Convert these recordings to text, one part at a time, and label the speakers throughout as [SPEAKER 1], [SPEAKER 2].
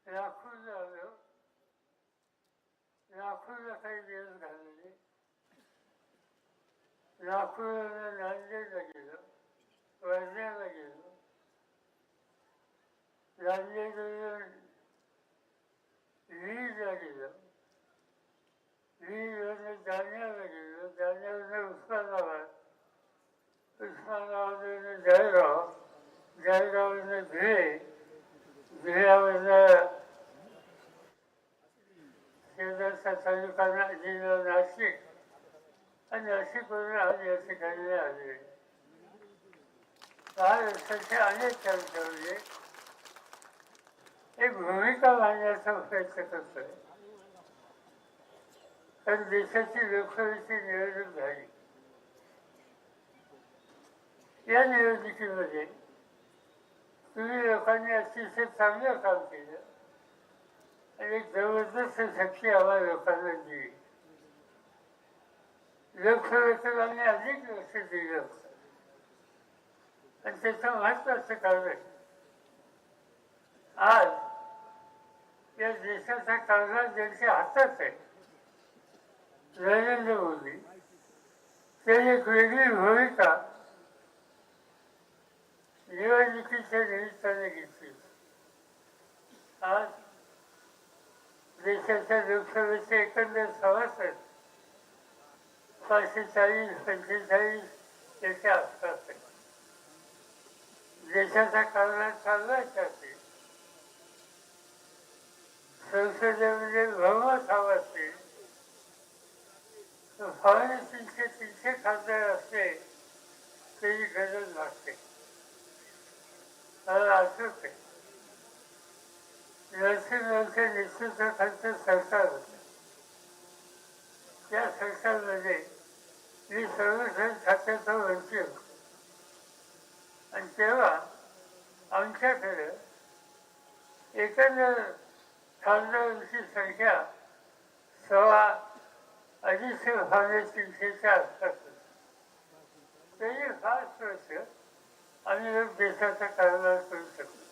[SPEAKER 1] लाखोला आलो, लाखोला काही दिवस घालवले. लाखोला नांदेडला गेलो, वर्ध्याला गेलो, नांदेडवरून लीडला गेलो, लीडवरून जालन्याला गेलो, जालन्यावरून उस्मानाबाद, उस्मानाबादवरून जळगाव, जळगाववरून धुळे, धुळ्यावरून शेजारचा तालुका जिल्हा नाशिक आणि नाशिकवरून आज या ठिकाणी आले. 6 वर्षाचे अनेक काम ठेवले. एक भूमिका मांडण्याचा प्रयत्न करतोय. कारण देशाची लोकसभेची निवडणूक झाली. या निवडणुकीमध्ये तुम्ही लोकांनी अतिशय चांगलं काम केलं आणि एक जबरदस्त शक्ती आम्हाला लोकांना दिली. लोकसभेचं आम्ही अधिक लक्ष दिलं होतं आणि त्याचं महत्वाचं कारण आज या देशाचा कारभार ज्यांच्या हातात आहे, नरेंद्र मोदी, त्यांनी एक वेगळी भूमिका निवडणुकीच्या निमित्ताने घेतली. आज देशाच्या लोकसभेचे एकंदर सभासद 540-45 त्याच्या आसपास आहे. देशाचा कारभार चालवायसाठी संसदेमध्ये बहुमत हवं असेल तर 300 खासदार असले तरी गरज लागते. मला आठवत आहे, नरसिंहांच्या नेतृत्वाखालचं सरकार होतं. त्या सरकारमध्ये मी संरक्षण खात्याचा मंत्री होतो आणि तेव्हा आमच्याकडे एकंदर खासदारांची संख्या 250-300च्या आसपास होती. तरी 5 वर्ष आम्ही लोक देशाचा कारभार करू शकतो.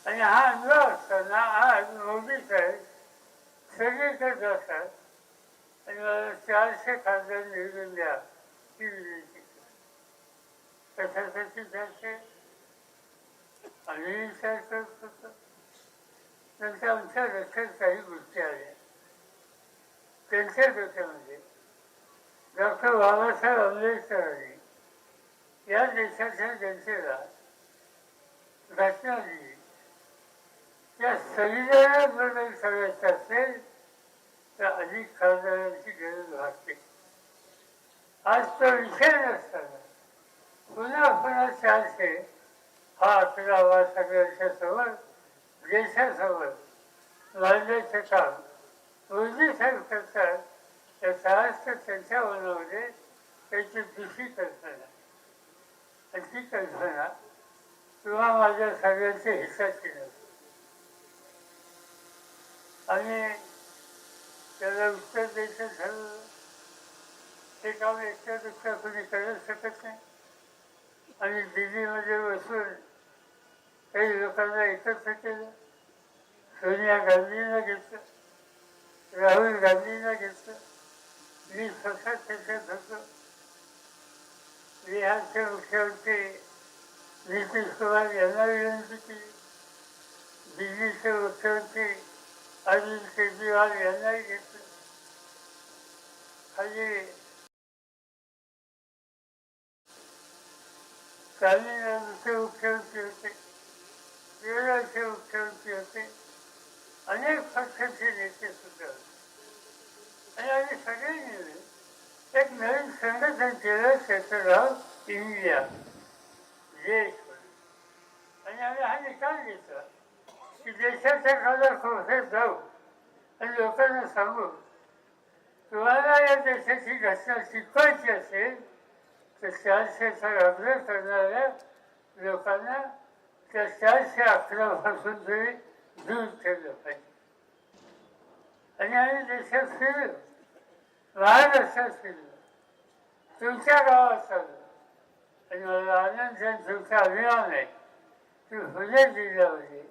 [SPEAKER 1] आणि हा अनुभव असताना आज मोदी साहेब सगळीकडे जातात आणि मला 400 खासदार निवडून द्या ही विनंती करतो. कशासाठी 400 आम्ही विचार करत होतो. नंतर आमच्या लक्षात काही गोष्टी आल्या. त्यांच्या डोक्यामध्ये डॉक्टर बाबासाहेब आंबेडकरांनी या देशाच्या जनतेला घटना दिली. त्या संविधानात बदल करायचा असेल तर अधिक खासदारांची गरज भासते. आज तो विषय नसताना पुन्हा 400 हा आकडा सगळ्यांच्या समोर देशासमोर मांडण्याचे काम मोदी साहेब करतात. त्याचा अर्थ त्यांच्या मनामध्ये त्याची दुसरी कल्पना आणि ती कल्पना किंवा माझ्या सगळ्यांच्या हिताची नसते. आणि त्याला उत्तर द्यायचं ठरवलं. ते काम एकट्या कोणी करत शकत नाही. आणि दिल्लीमध्ये बसून काही लोकांना एकत्र केलं. सोनिया गांधींना घेतलं, राहुल गांधींना घेतलं, मी स्वतः त्याच्यात होतो. बिहारचे मुख्यमंत्री नितीश कुमार यांना विनंती केली. दिल्लीचे मुख्यमंत्री अरविंद केजरीवाल यांनाही घेतलं. खाली तामिळनाडूचे मुख्यमंत्री होते, केरळचे मुख्यमंत्री होते, अनेक पक्षाचे नेते सुद्धा होते. आणि आम्ही सगळे मिळून एक नवीन संघटन केलं. त्याचं नाव इंडिया देश. आणि आम्ही हा निकाल घेतला की देशाच्या काळात कोणत्यात जाऊ आणि लोकांना सांगू, तुम्हाला या देशाची घटना शिकवायची असेल तर 400चा अभ्यास करणाऱ्या लोकांना त्या 400 आकड्यापासून तुम्ही दूर ठेवलं पाहिजे. आणि आम्ही देशात फिरलो, महाराष्ट्रात फिरलो, तुमच्या गावात चाललो. आणि मला आनंद आहे, तुमचा अभिमान आहे की पुणे जिल्ह्यामध्ये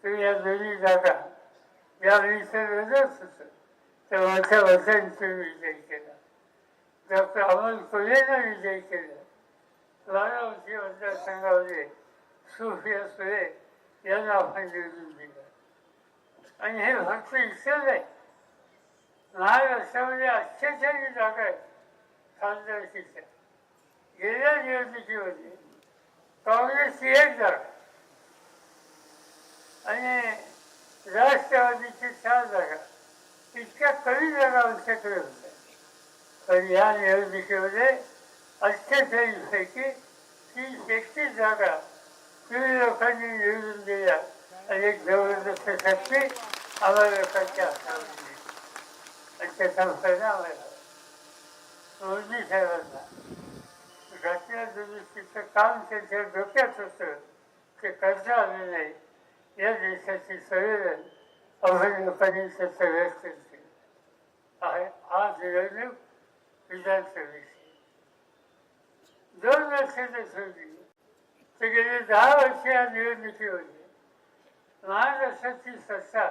[SPEAKER 1] तर या दोन्ही जागा यावेळी सर्वच होतं तेव्हाच्या वर्षांचा विजय केला. डॉक्टर अमोल कोल्हेनं विजय केला. 12 वर्षी मतदारसंघामध्ये सुफिया सुळे यांना आपण निवडून दिलं. आणि हे फक्त इथं नाही, महाराष्ट्रामध्ये 48 जागा आहेत खासदारकीच्या. गेल्या निवडणुकीमध्ये काँग्रेसची 1 जागा आणि राष्ट्रवादीची 4 जागा, इतक्या कमी जागा आमच्याकडे होत्या. पण या निवडणुकीमध्ये 48 पैकी 30-31 जागा तुम्ही लोकांनी निवडून दिल्या आणि एक जबरदस्त शक्ती आम्हाला लोकांच्या हातावर दिली. आणि त्याचा परिणाम आहे मोदी साहेबांना घटना दुरुस्तीचं काम त्यांच्या डोक्यात होतं ते करता आलं नाही. या देशाची संवेदन अवघड लोकांनी त्याचं व्यक्त केलं आहे. आज निवडणूक विधानसभेची 2 वर्षाचं सोडली तर गेले 10 वर्ष या निवडणुकीमध्ये महाराष्ट्राची सत्ता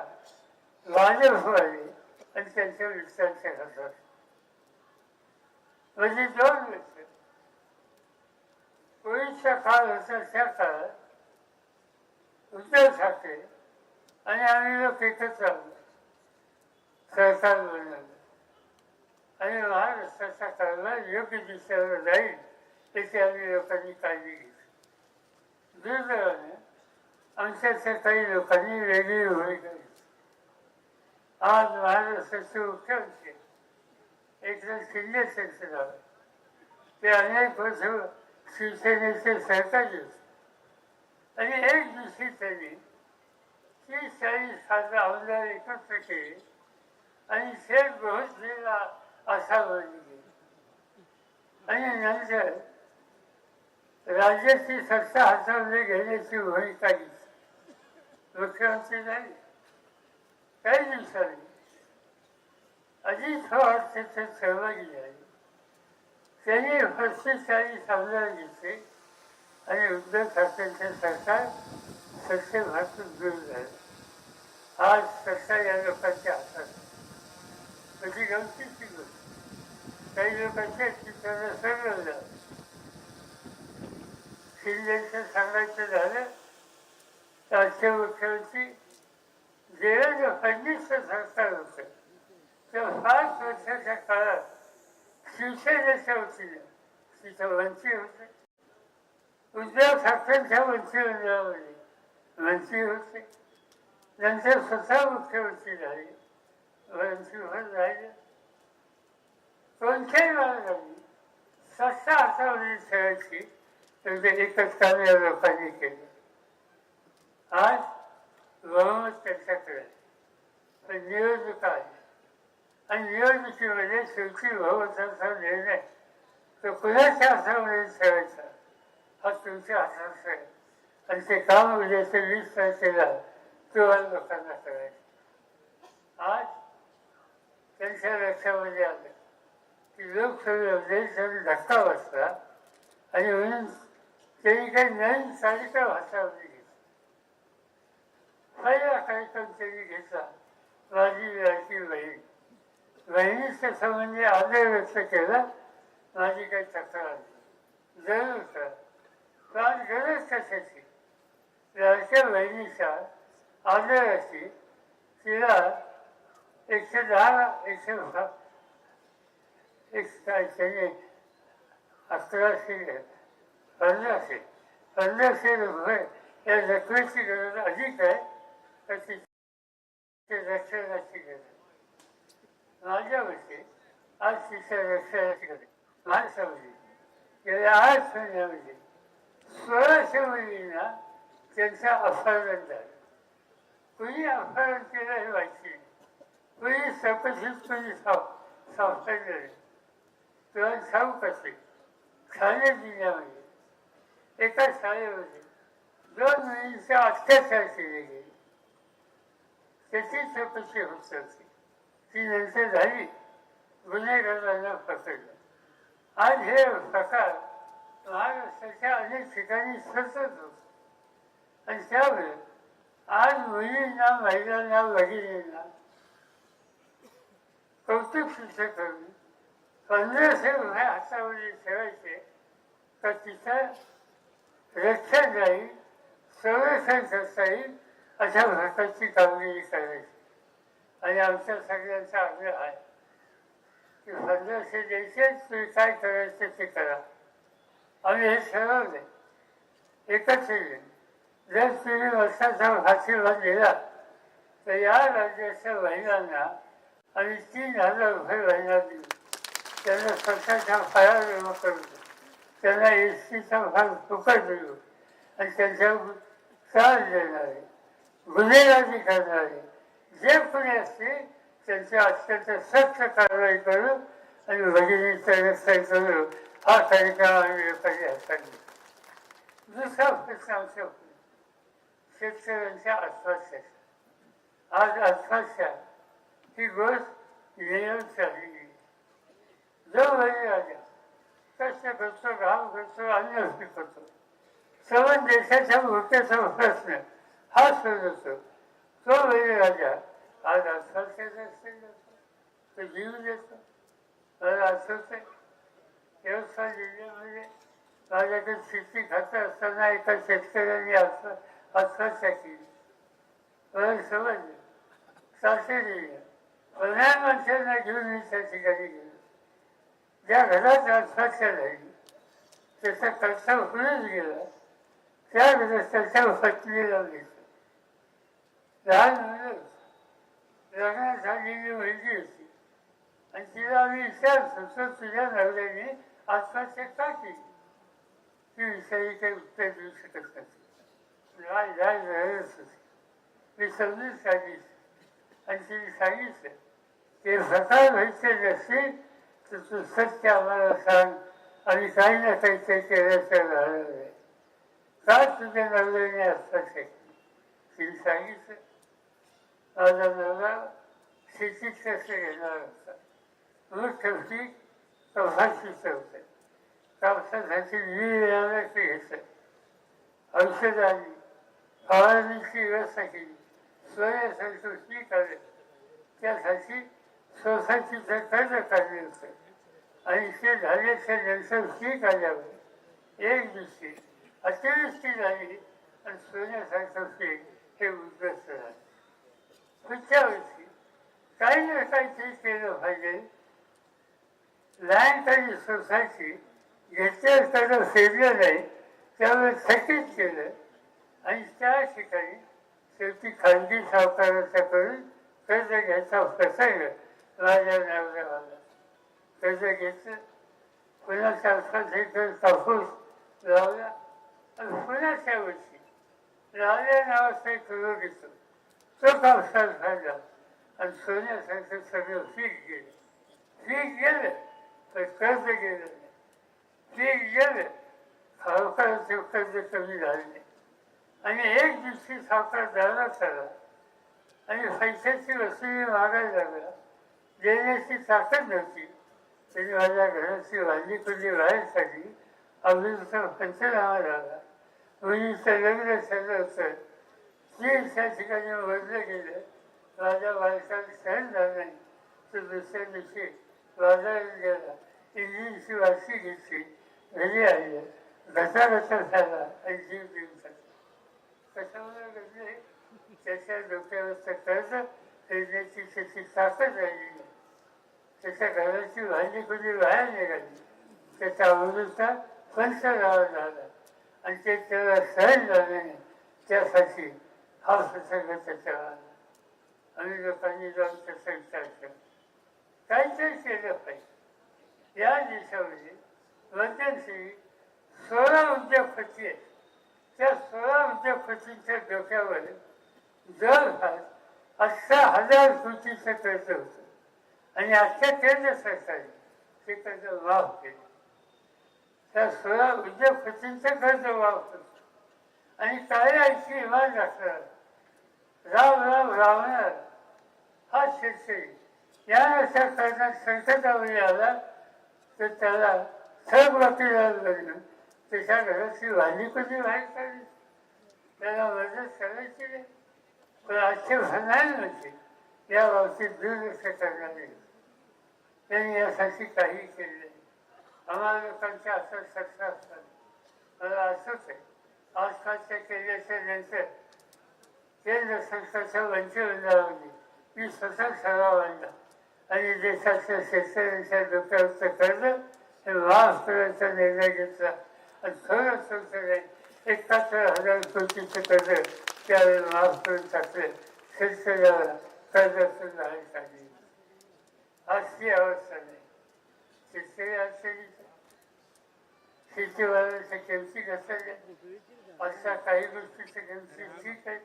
[SPEAKER 1] भाजप आली आणि त्यांच्या विचारांच्या हातात. म्हणजे 2 वर्ष कोविडचा काळ होता. त्या काळात उद्धव ठाकरे आणि आम्ही लोक एकत्र आलो, सरकार बनवलं आणि महाराष्ट्राचा कारभार योग्य दिशेवर जाईल त्याची आम्ही लोकांनी काळजी घेतली. दुर्दैवाने आमच्याच्या काही लोकांनी वेगळी भूमिका घेतली. आज महाराष्ट्राचे मुख्यमंत्री एकनाथ शिंदे त्यांचं नाव, ते अनेक वर्ष शिवसेनेचे सहकारी होते आणि एक दिवशी त्यांनी 30-40 खासदार आमदार एकत्र केले आणि शेख बहुजनेला आशावादी केली. आणि नंतर राज्याची सत्ता हातामध्ये घेण्याची भूमिका घेतली. मुख्यमंत्री झाले. काही दिवसांनी अजित पवार त्याच्यात सहभागी झाले. त्यांनी 35-40 आमदार घेतले आणि उद्धव ठाकरेंचे सरकार सत्तेपासून दूर झाले. आज सत्ता या लोकांच्या हातात. म्हणजे गमतीची गोष्ट, काही लोकांच्या चित्राला सरवलं. शिंदेचं सांगायचं झालं तर आजचे मुख्यमंत्री देवेंद्र फडणवीसचं सरकार होतं तर 5 वर्षाच्या काळात शिवसेनेच्या वतीनं तिथं मंत्री होते, उद्धव ठाकरेंच्या मंत्रिमंडळामध्ये मंत्री होते, नंतर स्वतः मुख्यमंत्री झाले, मंत्रीपद राहिले. कोणत्याही मार्गाने सत्ता हातामध्ये ठेवायची तर ते एकच काम या लोकांनी केलं. आज बहुमत त्यांच्याकडे पण निवडणुका आली आणि निवडणुकीमध्ये शेवटी बहुमताचा निर्णय तो कुणाच्या हातामध्ये ठेवायचा हा तुमच्या हातात आहे. आणि ते काम उद्याच्या 20 तारखेला तुम्हाला लोकांना करायचं. आज त्यांच्या लक्षामध्ये आलं की लोकसभेमध्ये जर धक्का बसला आणि म्हणून त्यांनी काही नवीन तालिका हातामध्ये घेतली. पहिला कार्यक्रम त्यांनी घेतला माझी लाडकी बहीण. बहिणीच्या संबंधी आदर व्यक्त केला. माझी काही तक्रार नाही, जरूर करा. कारण गरज कशाची? लाडक्या बहिणीच्या आदराची तिला 110 1500 रुपये या रकमेची गरज अधिक आहे तर तिथे रक्षणाची गरज. माझ्या मते आज तिच्या रक्षणाची गरज. माणसामध्ये गेल्या 8 महिन्यामध्ये 1600 मुलींना त्यांचा अपहरण झालं. कुणी अपहरण केलं हे माहिती नाही, कुणी चौकशीत कुणी सापडलं नाही. तुला सांगू कसे, ठाणे जिल्ह्यामध्ये एका शाळेमध्ये 2 मुलींचा अत्याचार केले गेले. त्याची चौकशी होत होती. ती नंतर झाली, गुन्हेगारांना पकडलं. आज हे प्रकार महाराष्ट्राच्या अनेक ठिकाणी सतत होत आणि त्यामुळे आज मुलींना महिलांना भगिनींना कौतुक सिद्ध करून 1500 रुपये हातामध्ये ठेवायचे तर तिथं रक्षण राहील संरक्षण करता येईल अशा प्रकारची कामगिरी करायची. आणि आमच्या सगळ्यांचा आग्रह आहे की 1500 द्यायचे तुम्ही काय करायचं ते करा. आम्ही हे ठरवले एकच येईल. जर तुम्ही वर्षाचा आशीर्वाद दिला तर या राज्याच्या महिलांना आम्ही 3000 रुपये महिना देऊ. त्यांना स्वतःच्या फाया विमा करू, त्यांना एसटीचा भाग फुकट देऊ आणि त्यांच्या त्रास देणारे गुन्हेगारी करणारे जे कोणी असतील त्यांच्या अत्यंत सक्त कारवाई करू आणि भगिनीचं रक्षण करू. हा कार्यक्रम आम्ही व्यापारी हाताळला. दुसरा प्रश्न आमच्या शेतकऱ्यांच्या आत्महत्या. आज आत्महत्या ही गोष्ट नियम चालली. जो वेळी राजा कष्ट करतो, घाम करतो, अन्न पिकवतो, सर्व देशाच्या भूकेचा प्रश्न हा सोडवतो, तो वेळी राजा आज आत्महत्याचा तो जीव देतो. मला आठवत आहे यवतमाळ जिल्ह्यामध्ये माझ्याकडे शेती खातं असताना एका शेतकऱ्याने आत्महत्या केली. मला समजलं सासरे दिलं. प्रधानमंत्र्यांना घेऊन मी त्या ठिकाणी गेलो. ज्या घरात आत्महत्या झाली त्याचा खर्च उकळून गेला त्या ग्रस्ताच्या पत्नीला घेतलं. लहान मुलं लग्न झालेली मुलगी होती आणि तिला आम्ही विचारतो तुझ्या नवऱ्याने आत्महत्या का केली. ती विषयी काही उत्तर देऊ शकत नव्हती. रडत होती. मी समजून सांगितलं आणि तिने सांगितलं ते प्रकार व्हायचे नसतील तर तू सत्य आम्हाला सांग आणि काही ना काही ते केल्याचं झालं नाही. का तुझ्या नवऱ्याने आत्महत्या केली. तिने सांगितलं माझा नवरा शेतीत कसं घेणार होता. मूठ पीक कपाशीचं होतं. कापसासाठी वेळाला ते घेतलं. औषधांनी फवारणीची व्यवस्था केली. सोयासारखं पीक आलं त्यासाठी सोसायटीचं कर्ज काढलं होतं आणि ते झाल्याच्या नंतर पीक आल्यावर एक दिवशी अतिवृष्टी झाली आणि सोन्यासारखं पीक हे उद्ध्वस्त झालं. पुढच्या वर्षी काही ना काहीतरी केलं पाहिजे. लहानकाळी सोसायटी घेतल्या कर्ज फेडलं नाही त्यामुळे थकीत केलं आणि त्या ठिकाणी शेवटी खाजगी सावकाराच्याकडून कर्ज घ्यायचा प्रसंग माझ्या नवऱ्याला. कर्ज घेतलं, पुन्हा शासनाचे कापूस लावला आणि पुन्हा त्या वर्षी लावल्या नावाचा एक रोग येतो. तो कापसात झाला आणि सोन्यासारखं सगळं पीक गेलं. पीक गेलं तर कर्ज गेलं नाही. पीक गेलं सावकाराचं कर्ज कमी झालं नाही आणि एक दिवशी सावकार जाणार झाला आणि पैशाची वसुली मागायला लागला. देण्याची ताकद नव्हती. त्यांनी माझ्या घराची वांदी खुली बाहेर काढली. अभिनेचा पंचनामा झाला. मुलीचं लग्न झालं होतं. त्या ठिकाणी बदलं गेलं. माझ्या बायकाला सहन झालं नाही. तो दुसऱ्या दिवशी बाजारात गेला. इंजिनची वाशी घेतली. घरी आली. घसा झाला आणि जीव देऊन टाकला. कशामुळे घडले? त्याच्या डोक्यावरचं कर्ज फेडण्याची त्याची ताकद राहिली नाही. त्याच्या घराची भाजी खुली बाहेर निघाली. त्याचा अमृता पंचनामा झाला आणि ते त्याला सहन झालं नाही. त्यासाठी हा प्रसंग त्याच्यावर आला. आम्ही लोकांनी जाऊन त्याचा विचार केला. काहीतरी केलं पाहिजे. या देशामध्ये मध्यंतरी 16 उद्योगपती आहेत. त्या 16 उद्योगपतींच्या डोक्यावर जवळपास 18,000 कोटीचं कर्ज होतं आणि आजच्या केंद्र सरकारने ते कर्ज माफ केलं. त्या 16 उद्योगपतींचं कर्ज माफ होतं आणि कार्याची इमान राखणार राम रावणार हा शेतकरी या कर्जात संकटामध्ये आला तर त्याला थकबाकीला लागलं. त्याच्या घराची वाली कधी बाहेर काढली. त्याला मदत करायची नाही. पण आजच्या प्रधानमंत्री या बाबतीत दुर्लक्ष करणारे त्यांनी यासाठी काही केले नाही. आम्हाला लोकांच्या असं सत्ता असतात. मला असंच आहे, आजकालच्या केल्याच्या नंतर केंद्र सरकारच्या वंचित मी स्वतः ठराव आणला आणि देशाच्या शेतकऱ्यांच्या डोक्यावरचं कर्ज हे माफ करायचा निर्णय घेतला आणि खरंच संसदेने 71,000 कोटीचं कर्ज त्यावेळी माफ करून टाकले. शेतकऱ्याला कर्जातून बाहेर काढली. अशी अवस्था नाही. शेतकरी अडचणीत, शेतीवाल्याच्या किमती घसरल्या, अशा काही गोष्टीच्या किमती ठीक आहे,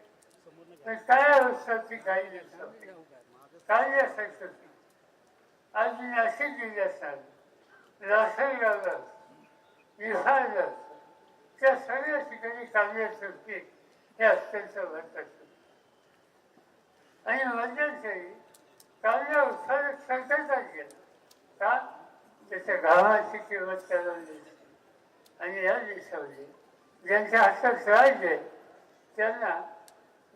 [SPEAKER 1] पण काय अवस्था ती काही नसते. काय असायचं ती आज मी अशी दिली असणार राशन गावला विभागला त्या सगळ्या ठिकाणी कांद्याचं पीक हे अत्यंत महत्वाचं आणि मध्यंतरी कांदा उत्पादक सरकारचा गेला का त्याच्या गावाची किंमत त्याला दिली. आणि या देशामध्ये ज्यांच्या हातात राज्य आहे त्यांना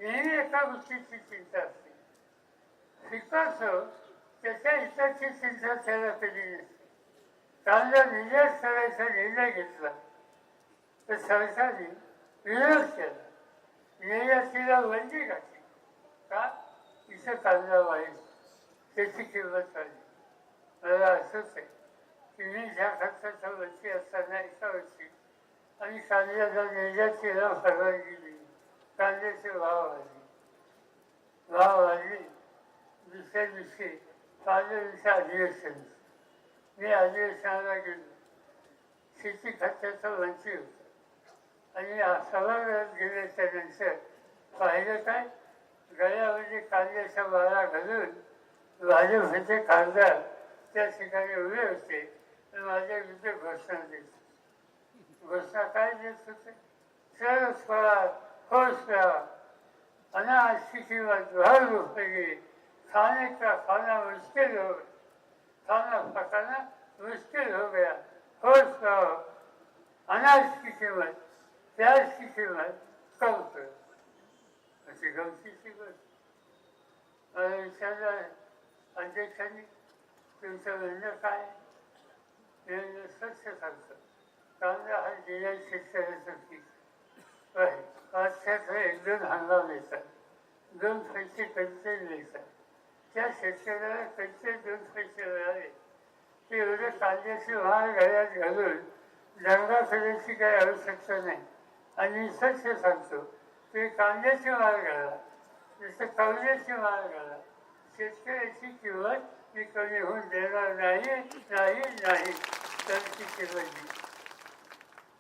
[SPEAKER 1] नेहमी एका गोष्टीची चिंता असते, पिकाचं त्याच्या हिताची चिंता त्याला कधी नसते. कांदा निर्यात करायचा निर्णय घेतला तर सरकारने विरोध केला, निर्यातीला बंदी घातली का इथं कांदा वाढेल, त्याची किंमत वाढली. मला असंच आहे की मी ज्या खर्चाचा वर्षी असताना एका वर्षी आणि कांद्याचा निर्यातीला परवानगी दिली. कांद्याचे भाव वाढले. दुसऱ्या दिवशी कांद्याचं अधिवेशन, मी अधिवेशनाला गेलो. शेती खात्याचा मंत्री होता आणि सभागृहात गेल्याच्या नंतर पाहिलं काय गळ्यामध्ये कांद्याच्या माळा घालून भाजपचे खासदार त्या ठिकाणी उभे होते आणि माझ्या विरुद्ध घोषणा देत. घोषणा काय देत होते? सरस पळा, होश पळा, अनाज की कीमत ₹1 रुपये, खाने का खाना मुश्किल हो, खाना पकाना मुश्किल हो गया, होश पळाओ, अनाज की कीमत, प्याज की कीमत कम करो. अशी गमतीची गोष्ट. मला विचारलं अध्यक्षांनी तुमचं म्हणणं काय? मी स्वच्छ सांगतो, कांदा हा जिल्ह्यात शेतकऱ्याचं पीक आहे. वर्षात 1-2 हंगाम येतात, 2 पैसे कधीतरी मिळतात. त्या शेतकऱ्याला कधीतरी 2 पैसे मिळाले की एवढं कांद्याची वाढ गळ्यात घालून दंगा करायची काही आवश्यकता नाही. आणि स्वच्छ सांगतो, तुम्ही कांद्याची वाढ घाला, जसं कांद्याची वाढ घाला, शेतकऱ्याची किंमत मी कमी होऊन देणार नाही नाही नाही त्यांची किंमत दिली.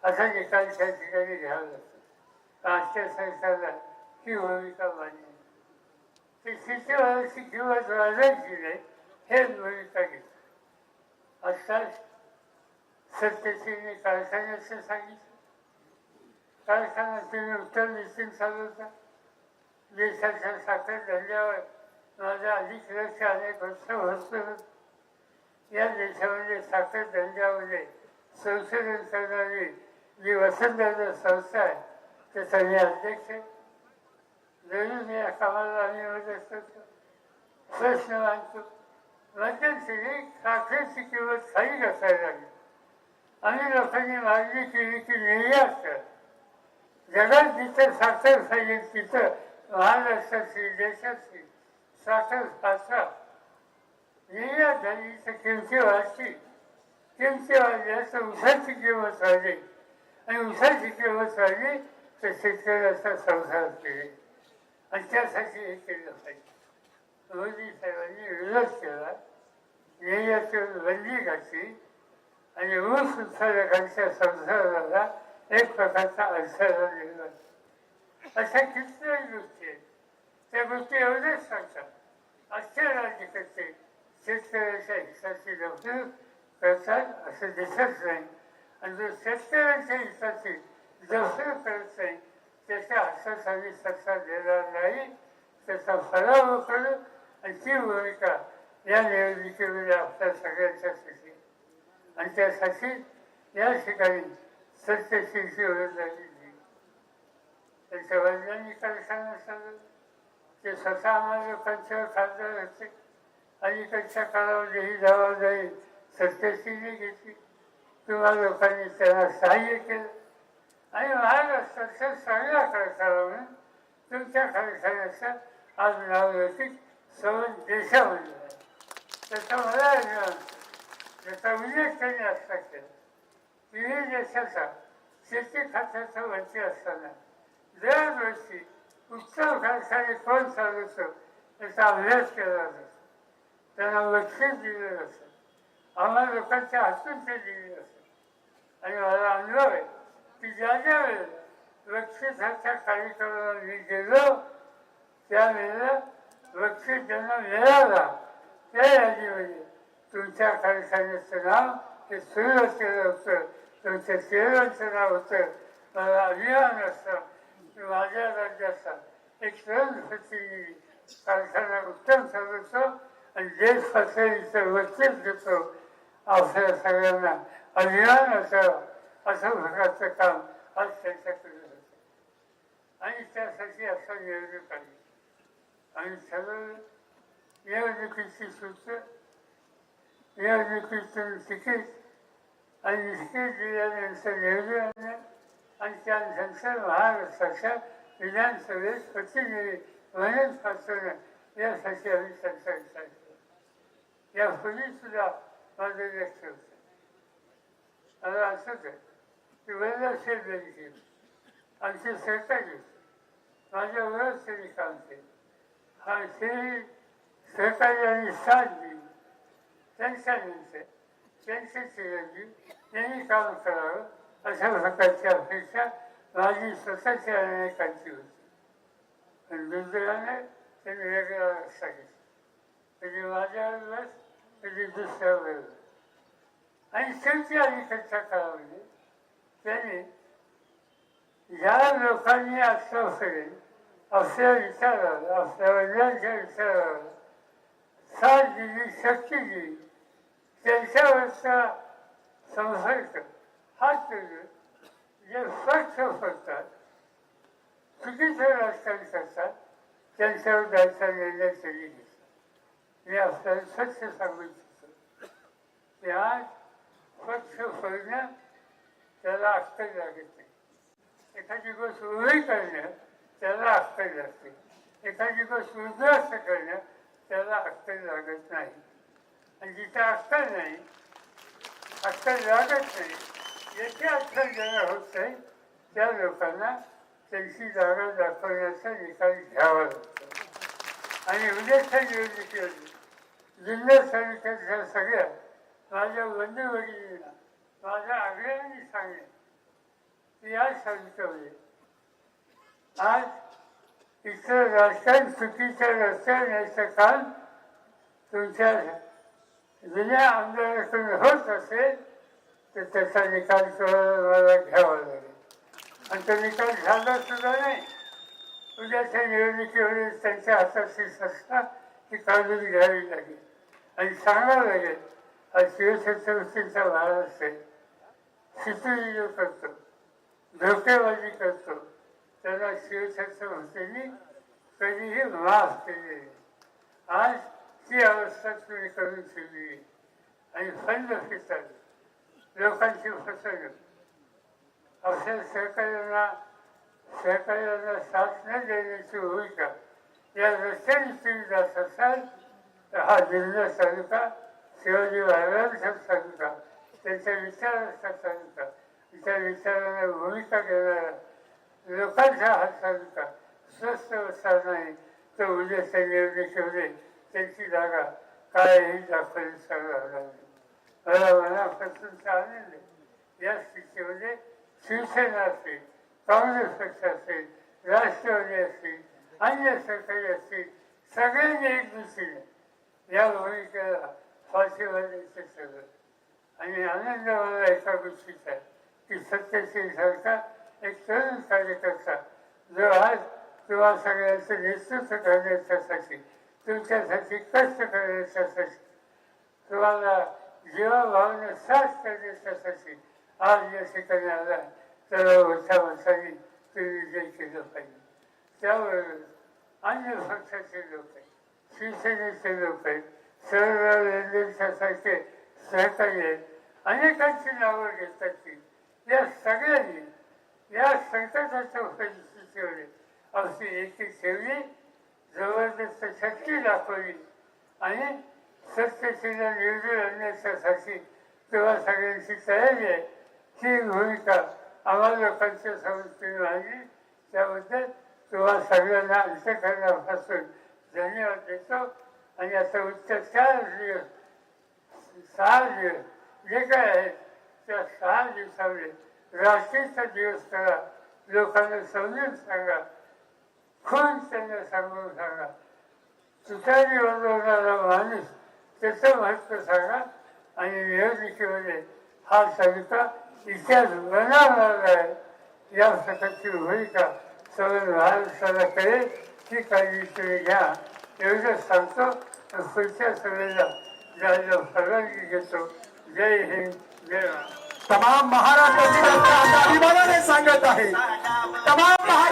[SPEAKER 1] असा निकाल त्या ठिकाणी घ्यावा लागतो. आजच्या सरकारला ही भूमिका मान्य आहे. ते शेतीवाल्याची किंमत वाढायची नाही हे भूमिका घेतली. आजकाल सत्यशीलने कारखान्याचं सांगितलं. कारखाना तुम्ही उत्तर निश्चित चालवता. देशाच्या साखर धंद्यावर माझं अधिक लक्ष अनेक वर्ष होतं. या देशामध्ये साखर धंद्यामध्ये संशोधन करणारी जी वसंतदादा संस्था आहे त्याचा मी अध्यक्ष आहे. जरूर या कामाला आम्ही मदत करतो. प्रश्न मानतो. मध्यंतरी साखरेची किंमत खाली घसायला लागली. आम्ही लोकांनी मागणी केली की निर्यात कर. जगात जिथं साखर पाहिजे तिथं महाराष्ट्राची देशाची साखर पाचा निर्यात झाली तर किमती वाढतील. किमती वाढल्या तर ऊसाची किंमत वाढली आणि ऊसाची किंमत वाढली तर शेतकऱ्याचा संसार केले. आणि त्यासाठी हे केलं पाहिजे. मोदी साहेबांनी विरोध केला, निर्यातीवर बंदी घातली आणि ऊस उत्पादकांच्या संसाराला एक प्रकारचा अडथळा निर्माण. अशा कितीतरी गोष्टी आहेत. त्या गोष्टी एवढेच सांगतात. आजचे राज्यकर्ते शेतकऱ्याच्या हिताची जपणूक करतात असं दिसत नाही. आणि जो शेतकऱ्यांच्या हिताची जपणूक करत नाही त्याच्या हातात आम्ही सत्ता देणार नाही. त्याचा पराभव करू आणि ती भूमिका या निवडणुकीमध्ये आपल्या सगळ्यांच्यासाठी आणि त्यासाठी या ठिकाणी सत्यशीलची ओळख झाली. त्यांच्या वडिलांनी कारखाना चालवला, ते स्वतः आम्हाला लोकांच्यावर खासदार असते. अलीकडच्या काळामध्ये ही जबाबदारी सत्तेशीने घेतली. तुम्हाला लोकांनी त्यांना सहाय्य केलं आणि महाराष्ट्राच्या सगळ्या कारखान्यावर तुमच्या कारखान्याचं आज नावलौकिक सर्व देशामध्ये आहे. त्याचा मला त्याचा उल्लेख त्यांनी असता केला. तिन्ही देशाचा शेती खात्याचा मंत्री असताना दरवर्षी उत्तर कारखाने कोण चालवतो याचा अभ्यास केला जातो. त्यांना बक्षीस दिलेलं असतं. आम्हाला लोकांच्या हातून ते दिलेलं असतं आणि मला अनुभव आहे की ज्या ज्या वेळेला बक्षिसाच्या कार्यक्रमाला मी गेलो त्यावेळेला बक्षीस ज्यांना मिळाला त्या यादीमध्ये तुमच्या कारखान्याचं नाव हे सुरू केलं होतं. तुमच्या चेहऱ्याचं नाव होतं. मला अभिमान असतं की माझ्या राज्याचा एक तरुण प्रतिनिधी कारखाना उत्तम चालवतो आणि देश पातळीचं बक्षीस घेतो. आपल्या सगळ्यांना अभिमान असावा असं प्रकारचं काम आज त्यांच्याकडे होतं आणि त्यासाठी असं नियोजन पाहिजे. आणि सगळं निवडणुकीची सूत्र निवडणुकीतून तिकीट आणि निश्चित दिल्यानंतर नियोजन आणि त्यानंतर महाराष्ट्राच्या विधानसभेत प्रतिनिधी म्हणून पाठवणं यासाठी आम्ही त्यांचा विचार केला. यापूर्वी सुद्धा माझं लक्ष होतं. मला असंच आहे की वरदक्षिण केली आमची सहकारी माझ्या वरच त्यांनी काम केलं. हा ते सहकारी आणि साथ दिली. त्यांच्यानंतर त्यांचे चिरंजीव यांनी काम करावं अशा प्रकारची अपेक्षा माझी स्वतःच्या अनेकांची होती. आणि दुर्दैवाने त्यांनी वेगळा रस्ता घेतला. कधी माझ्याबरोबर कधी दुसऱ्याबरोबर. आणि शेवटी अलीकडच्या काळामध्ये त्यांनी ज्या लोकांनी आजपर्यंत आपल्या विचाराला आपल्या वडिलांच्या विचाराला साथ दिली शक्ती दिली त्यांच्यावरचा संसर्ग हात जे स्वच्छ होतात चुकीचं राजकारण करतात त्यांच्यावर जायचा निर्णय त्यांनी घेतला. मी आपल्याला स्वच्छ सांगू इच्छितो की आज स्वच्छ होणं त्याला अक्कल लागत नाही. एखादी गोष्ट उभी करणं त्याला अक्कल लागते. एखादी गोष्ट उद्ध्वस्त करणं त्याला अक्कल लागत नाही. आणि जिथे अक्कल नाही अक्कल लागत नाही याची अक्कल ज्यांना होत नाही त्या लोकांना त्यांची जागा दाखवण्याचा निकाल घ्यावा लागतो. आणि उद्याच्या निवडणुकीमध्ये जिल्हा तालुक्यातल्या सगळ्या माझ्या बंधू भगिनींना माझ्या आग्रहाने सांगेन की या तालुक्यामध्ये आज इथं राजकारण चुकीच्या रस्त्यावर न्यायचं काम तुमच्या जुन्या आमदाराकडून होत असेल तर त्याचा निकाल मला घ्यावा लागेल. आणि तो निकाल झाला सुद्धा नाही. उद्याच्या निवडणुकीवर त्यांच्या हाताची सत्ता ती काढून घ्यावी लागेल आणि सांगावं लागेल हा शिवछत्रपतींचा महाराष्ट्र आहे. शितुरी जो करतो धोकेबाजी करतो त्याला शिवछत्रपतींनी कधीही माफ केले. आज ती अवस्था तुम्ही करून ठेवली आणि फंड फिरतात लोकांची फसवणूक. आपल्या सहकार्याला साथ न देण्याची भूमिका या रस्त्याने तुम्ही जात असाल तर हा जिल्हा तालुका शिवाजी महाराजांचा तालुका त्यांच्या विचाराचा तालुका त्या विचाराला भूमिका घेणारा लोकांचा हा तालुका स्वस्त बसणार नाही. तो उद्याच्या निवडणुकीमध्ये त्यांची जागा काय ही दाखवली सांगावं. मला मनापासूनचा आनंद आहे. या स्थितीमध्ये शिवसेना असेल काँग्रेस पक्ष असेल राष्ट्रवादी असतील अन्य सरकारी असतील सगळ्यांनी एक दिशेने या भूमिकेला फाशीला द्यायचं सगळं. आणि आनंद मला एका गोष्टीचा आहे की सत्यशील सरकार एक तरुण कार्यकर्ता जो आज तुम्हा सगळ्यांचं नेतृत्व करण्याच्यासाठी तुमच्यासाठी कष्ट करण्याच्यासाठी तुम्हाला जीवाभावानं साथ करण्याच्यासाठी आज या ठिकाणी आला तर मोठ्या माणसाने तुम्ही विजय केलं पाहिजे. त्याबरोबर अन्य पक्षाचे लोक आहेत, शिवसेनेचे लोक आहेत, शरदराव यांच्यासारखे सहकारी आहेत, अनेकांची नावं घेतात ती. या सगळ्यांनी या संकटाचं परिस्थिती ठेवली, अशी एकी ठेवली, जबरदस्त शक्ती दाखवली आणि सत्यशीला निवडून आणण्यासाठी तेव्हा सगळ्यांची तयारी आहे. ही भूमिका आम्हा लोकांच्या समस्येने मांडली, त्याबद्दल तेव्हा सगळ्यांना अंतःकरणापासून धन्यवाद देतो. आणि आता उत्तर 6 दिवस जे काय आहे त्या 6 दिवसामध्ये रात्रीचा दिवस करा, लोकांना समजून सांगा, खून त्यांना सांगून सांगा, तुतारी वाजवणारा माणूस त्याचं महत्त्व सांगा आणि निवडणुकीमध्ये हा तालुका इतिहास बनवणार आहे. या प्रकारची भूमिका सगळं महाराष्ट्राला कळेल ही काळजी तुम्ही घ्या, एवढंच सांगतो. पुढच्या सभेला जायला परवानगी घेतो. जय हिंद, जय महाराष्ट्र.
[SPEAKER 2] तमाम महाराष्ट्राची जनता आता अभिमानाने सांगत आहे, तमाम महाराष्ट्र